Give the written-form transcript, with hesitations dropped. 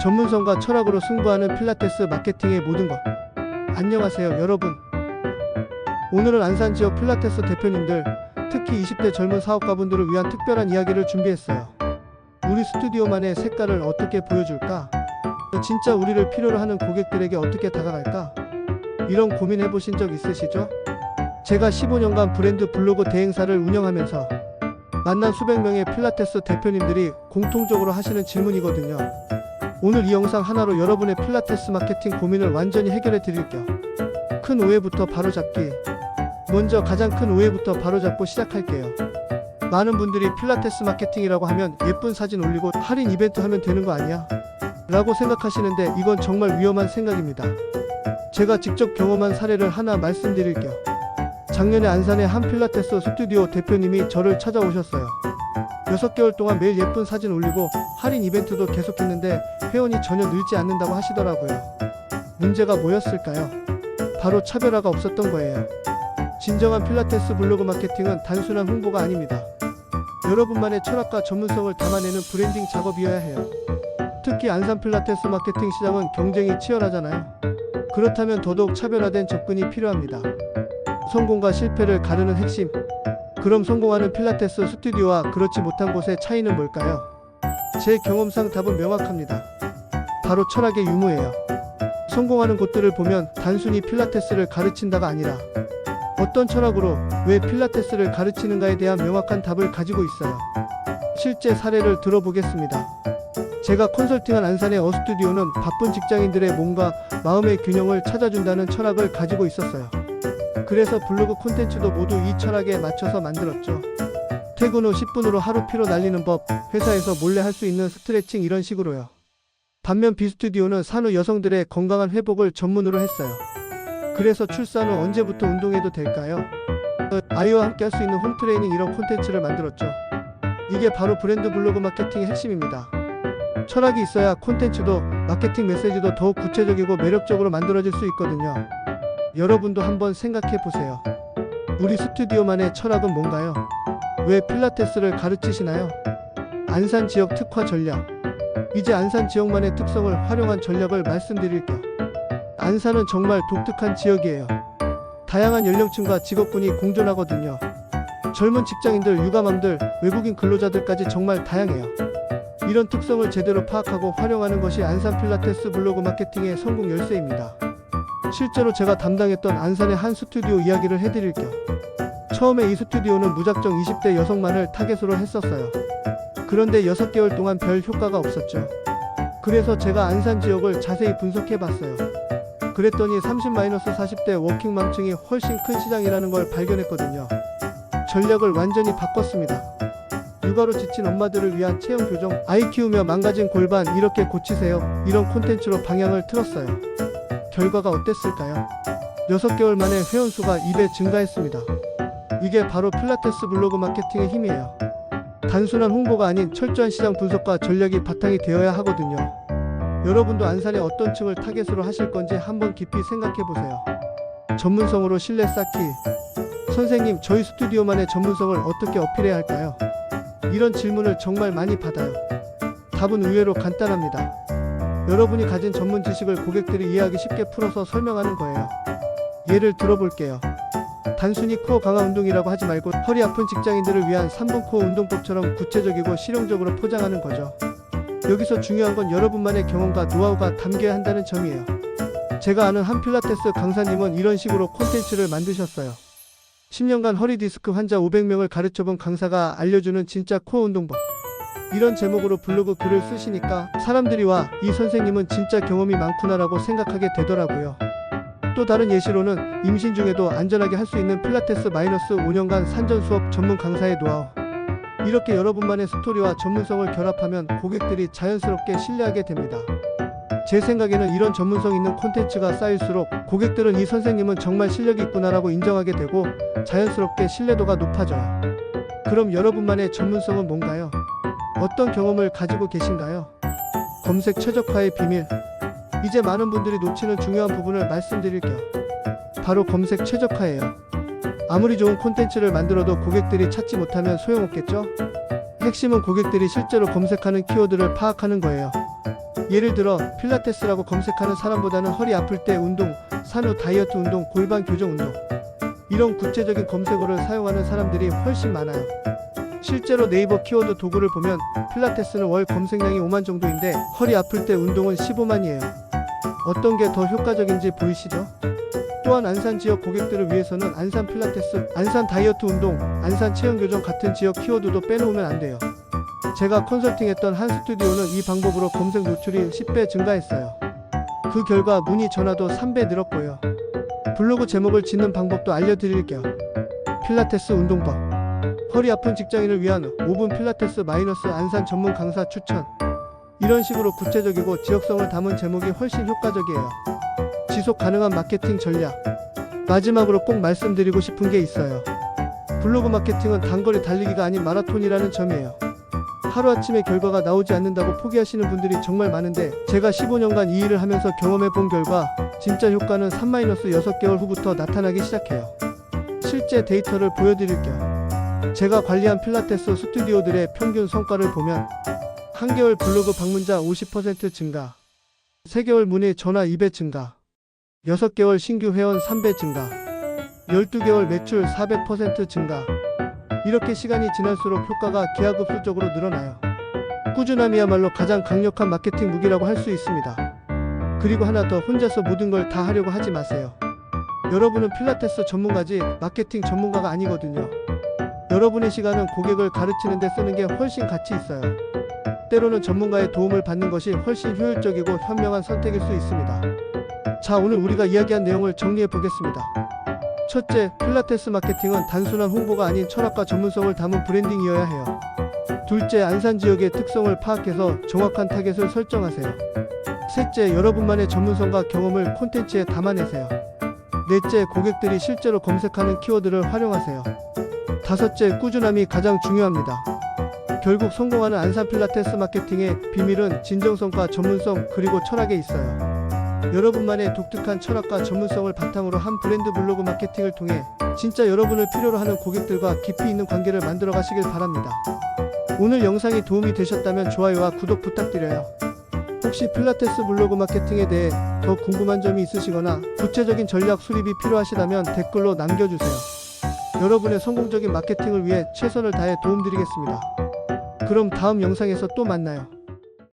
전문성과 철학으로 승부하는 필라테스 마케팅의 모든 것. 안녕하세요 여러분. 오늘은 안산 지역 필라테스 대표님들, 특히 20대 젊은 사업가분들을 위한 특별한 이야기를 준비했어요. 우리 스튜디오만의 색깔을 어떻게 보여줄까? 진짜 우리를 필요로 하는 고객들에게 어떻게 다가갈까? 이런 고민 해보신 적 있으시죠? 제가 15년간 브랜드 블로그 대행사를 운영하면서 만난 수백 명의 필라테스 대표님들이 공통적으로 하시는 질문이거든요. 오늘 이 영상 하나로 여러분의 필라테스 마케팅 고민을 완전히 해결해 드릴 겸 큰 오해부터 바로잡기. 먼저 가장 큰 오해부터 바로잡고 시작할게요. 많은 분들이 필라테스 마케팅이라고 하면 예쁜 사진 올리고 할인 이벤트 하면 되는 거 아니야? 라고 생각하시는데 이건 정말 위험한 생각입니다. 제가 직접 경험한 사례를 하나 말씀드릴 겸 작년에 안산의 한 필라테스 스튜디오 대표님이 저를 찾아오셨어요. 6개월 동안 매일 예쁜 사진 올리고 할인 이벤트도 계속했는데 회원이 전혀 늘지 않는다고 하시더라고요. 문제가 뭐였을까요? 바로 차별화가 없었던 거예요. 진정한 필라테스 블로그 마케팅은 단순한 홍보가 아닙니다. 여러분만의 철학과 전문성을 담아내는 브랜딩 작업이어야 해요. 특히 안산 필라테스 마케팅 시장은 경쟁이 치열하잖아요. 그렇다면 더더욱 차별화된 접근이 필요합니다. 성공과 실패를 가르는 핵심. 그럼 성공하는 필라테스 스튜디오와 그렇지 못한 곳의 차이는 뭘까요? 제 경험상 답은 명확합니다. 바로 철학의 유무예요. 성공하는 곳들을 보면 단순히 필라테스를 가르친다가 아니라 어떤 철학으로 왜 필라테스를 가르치는가에 대한 명확한 답을 가지고 있어요. 실제 사례를 들어보겠습니다. 제가 컨설팅한 안산의 어스튜디오는 바쁜 직장인들의 몸과 마음의 균형을 찾아준다는 철학을 가지고 있었어요. 그래서 블로그 콘텐츠도 모두 이 철학에 맞춰서 만들었죠. 퇴근 후 10분으로 하루 피로 날리는 법, 회사에서 몰래 할 수 있는 스트레칭 이런 식으로요. 반면 B스튜디오는 산후 여성들의 건강한 회복을 전문으로 했어요. 그래서 출산 후 언제부터 운동해도 될까요? 아이와 함께 할 수 있는 홈트레이닝 이런 콘텐츠를 만들었죠. 이게 바로 브랜드 블로그 마케팅의 핵심입니다. 철학이 있어야 콘텐츠도 마케팅 메시지도 더욱 구체적이고 매력적으로 만들어질 수 있거든요. 여러분도 한번 생각해 보세요. 우리 스튜디오만의 철학은 뭔가요? 왜 필라테스를 가르치시나요? 안산 지역 특화 전략. 이제 안산 지역만의 특성을 활용한 전략을 말씀드릴 겸 안산은 정말 독특한 지역이에요. 다양한 연령층과 직업군이 공존하거든요. 젊은 직장인들, 육아맘들, 외국인 근로자들까지 정말 다양해요. 이런 특성을 제대로 파악하고 활용하는 것이 안산 필라테스 블로그 마케팅의 성공 열쇠입니다. 실제로 제가 담당했던 안산의 한 스튜디오 이야기를 해드릴 겸 처음에 이 스튜디오는 무작정 20대 여성만을 타겟으로 했었어요. 그런데 6개월 동안 별 효과가 없었죠. 그래서 제가 안산 지역을 자세히 분석해봤어요. 그랬더니 30-40대 워킹맘층이 훨씬 큰 시장이라는 걸 발견했거든요. 전략을 완전히 바꿨습니다. 육아로 지친 엄마들을 위한 체형 교정, 아이 키우며 망가진 골반 이렇게 고치세요. 이런 콘텐츠로 방향을 틀었어요. 결과가 어땠을까요? 6개월 만에 회원수가 2배 증가했습니다. 이게 바로 필라테스 블로그 마케팅의 힘이에요. 단순한 홍보가 아닌 철저한 시장 분석과 전략이 바탕이 되어야 하거든요. 여러분도 안산의 어떤 층을 타겟으로 하실 건지 한번 깊이 생각해보세요. 전문성으로 신뢰 쌓기. 선생님, 저희 스튜디오만의 전문성을 어떻게 어필해야 할까요? 이런 질문을 정말 많이 받아요. 답은 의외로 간단합니다. 여러분이 가진 전문 지식을 고객들이 이해하기 쉽게 풀어서 설명하는 거예요. 예를 들어볼게요. 단순히 코어 강화 운동이라고 하지 말고 허리 아픈 직장인들을 위한 3분 코어 운동법처럼 구체적이고 실용적으로 포장하는 거죠. 여기서 중요한 건 여러분만의 경험과 노하우가 담겨야 한다는 점이에요. 제가 아는 한 필라테스 강사님은 이런 식으로 콘텐츠를 만드셨어요. 10년간 허리 디스크 환자 500명을 가르쳐본 강사가 알려주는 진짜 코어 운동법. 이런 제목으로 블로그 글을 쓰시니까 사람들이 와, 이 선생님은 진짜 경험이 많구나라고 생각하게 되더라고요. 또 다른 예시로는 임신 중에도 안전하게 할 수 있는 필라테스 -5년간 산전 수업 전문 강사의 노하우. 이렇게 여러분만의 스토리와 전문성을 결합하면 고객들이 자연스럽게 신뢰하게 됩니다. 제 생각에는 이런 전문성 있는 콘텐츠가 쌓일수록 고객들은 이 선생님은 정말 실력이 있구나라고 인정하게 되고 자연스럽게 신뢰도가 높아져요. 그럼 여러분만의 전문성은 뭔가요? 어떤 경험을 가지고 계신가요? 검색 최적화의 비밀. 이제 많은 분들이 놓치는 중요한 부분을 말씀드릴 겸 바로 검색 최적화예요. 아무리 좋은 콘텐츠를 만들어도 고객들이 찾지 못하면 소용없겠죠? 핵심은 고객들이 실제로 검색하는 키워드를 파악하는 거예요. 예를 들어 필라테스라고 검색하는 사람보다는 허리 아플 때 운동, 산후 다이어트 운동, 골반 교정 운동 이런 구체적인 검색어를 사용하는 사람들이 훨씬 많아요. 실제로 네이버 키워드 도구를 보면 필라테스는 월 검색량이 5만 정도인데 허리 아플 때 운동은 15만이에요. 어떤 게 더 효과적인지 보이시죠? 또한 안산 지역 고객들을 위해서는 안산 필라테스, 안산 다이어트 운동, 안산 체형 교정 같은 지역 키워드도 빼놓으면 안 돼요. 제가 컨설팅했던 한 스튜디오는 이 방법으로 검색 노출이 10배 증가했어요. 그 결과 문의 전화도 3배 늘었고요. 블로그 제목을 짓는 방법도 알려드릴게요. 필라테스 운동법. 허리 아픈 직장인을 위한 5분 필라테스 마이너스 안산 전문 강사 추천. 이런 식으로 구체적이고 지역성을 담은 제목이 훨씬 효과적이에요. 지속 가능한 마케팅 전략. 마지막으로 꼭 말씀드리고 싶은 게 있어요. 블로그 마케팅은 단거리 달리기가 아닌 마라톤이라는 점이에요. 하루아침에 결과가 나오지 않는다고 포기하시는 분들이 정말 많은데 제가 15년간 이 일을 하면서 경험해 본 결과 진짜 효과는 3-6개월 후부터 나타나기 시작해요. 실제 데이터를 보여드릴게요. 제가 관리한 필라테스 스튜디오들의 평균 성과를 보면 1개월 블로그 방문자 50% 증가, 3개월 문의 전화 2배 증가, 6개월 신규 회원 3배 증가, 12개월 매출 400% 증가. 이렇게 시간이 지날수록 효과가 기하급수적으로 늘어나요. 꾸준함이야말로 가장 강력한 마케팅 무기라고 할 수 있습니다. 그리고 하나 더, 혼자서 모든 걸 다 하려고 하지 마세요. 여러분은 필라테스 전문가지 마케팅 전문가가 아니거든요. 여러분의 시간은 고객을 가르치는 데 쓰는 게 훨씬 가치 있어요. 때로는 전문가의 도움을 받는 것이 훨씬 효율적이고 현명한 선택일 수 있습니다. 자, 오늘 우리가 이야기한 내용을 정리해 보겠습니다. 첫째, 필라테스 마케팅은 단순한 홍보가 아닌 철학과 전문성을 담은 브랜딩이어야 해요. 둘째, 안산 지역의 특성을 파악해서 정확한 타겟을 설정하세요. 셋째, 여러분만의 전문성과 경험을 콘텐츠에 담아내세요. 넷째, 고객들이 실제로 검색하는 키워드를 활용하세요. 다섯째, 꾸준함이 가장 중요합니다. 결국 성공하는 안산 필라테스 마케팅의 비밀은 진정성과 전문성 그리고 철학에 있어요. 여러분만의 독특한 철학과 전문성을 바탕으로 한 브랜드 블로그 마케팅을 통해 진짜 여러분을 필요로 하는 고객들과 깊이 있는 관계를 만들어 가시길 바랍니다. 오늘 영상이 도움이 되셨다면 좋아요와 구독 부탁드려요. 혹시 필라테스 블로그 마케팅에 대해 더 궁금한 점이 있으시거나 구체적인 전략 수립이 필요하시다면 댓글로 남겨주세요. 여러분의 성공적인 마케팅을 위해 최선을 다해 도움드리겠습니다. 그럼 다음 영상에서 또 만나요.